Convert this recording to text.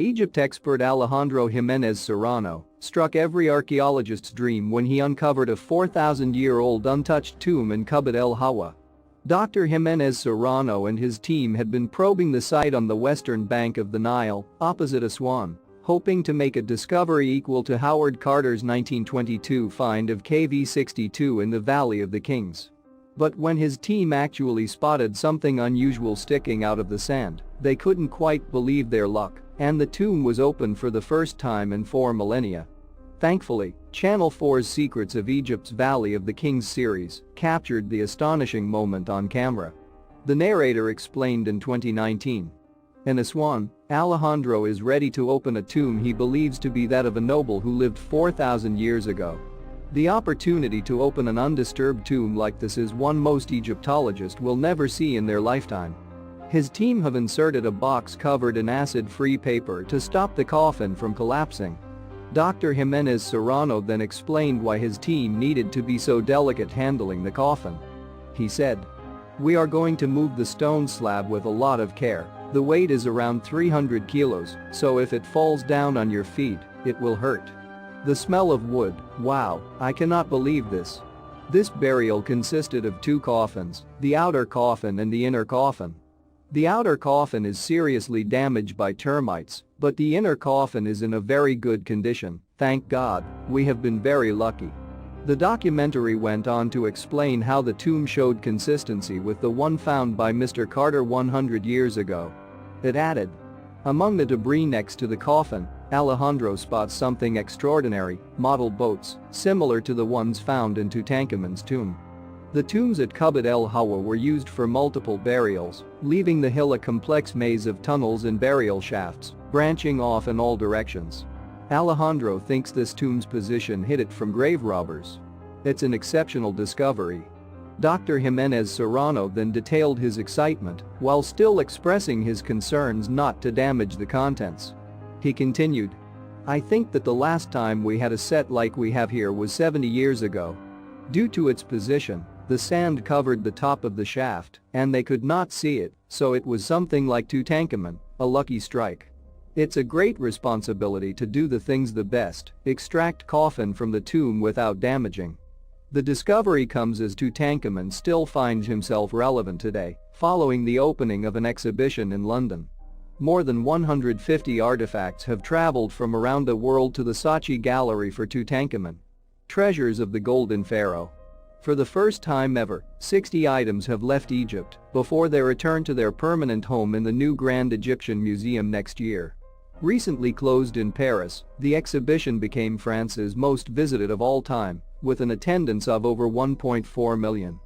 Egypt expert Alejandro Jimenez Serrano struck every archaeologist's dream when he uncovered a 4,000-year-old untouched tomb in Kubbat el Hawa. Dr. Jimenez Serrano and his team had been probing the site on the western bank of the Nile, opposite Aswan, hoping to make a discovery equal to Howard Carter's 1922 find of KV-62 in the Valley of the Kings. But when his team actually spotted something unusual sticking out of the sand, they couldn't quite believe their luck, and the tomb was open for the first time in 4 millennia. Thankfully, Channel 4's Secrets of Egypt's Valley of the Kings series captured the astonishing moment on camera. The narrator explained in 2019. In Aswan, Alejandro is ready to open a tomb he believes to be that of a noble who lived 4,000 years ago. The opportunity to open an undisturbed tomb like this is one most Egyptologists will never see in their lifetime. His team have inserted a box covered in acid-free paper to stop the coffin from collapsing. Dr. Jimenez Serrano then explained why his team needed to be so delicate handling the coffin. He said, "We are going to move the stone slab with a lot of care. The weight is around 300 kilos, so if it falls down on your feet, it will hurt. The smell of wood, wow, I cannot believe this." This burial consisted of 2 coffins, the outer coffin and the inner coffin. The outer coffin is seriously damaged by termites, but the inner coffin is in a very good condition. Thank God, we have been very lucky. The documentary went on to explain how the tomb showed consistency with the one found by Mr. Carter 100 years ago. It added, "Among the debris next to the coffin, Alejandro spots something extraordinary, model boats, similar to the ones found in Tutankhamun's tomb." The tombs at Kubbat el Hawa were used for multiple burials, leaving the hill a complex maze of tunnels and burial shafts, branching off in all directions. Alejandro thinks this tomb's position hid it from grave robbers. It's an exceptional discovery. Dr. Jimenez Serrano then detailed his excitement while still expressing his concerns not to damage the contents. He continued, "I think that the last time we had a set like we have here was 70 years ago. Due to its position, the sand covered the top of the shaft and they could not see it, so it was something like Tutankhamun, a lucky strike. It's a great responsibility to do the things the best, extract coffin from the tomb without damaging." The discovery comes as Tutankhamun still finds himself relevant today, following the opening of an exhibition in London. More than 150 artifacts have traveled from around the world to the Saatchi Gallery for Tutankhamun. Treasures of the Golden Pharaoh. For the first time ever, 60 items have left Egypt before they return to their permanent home in the new Grand Egyptian Museum next year. Recently closed in Paris, the exhibition became France's most visited of all time, with an attendance of over 1.4 million.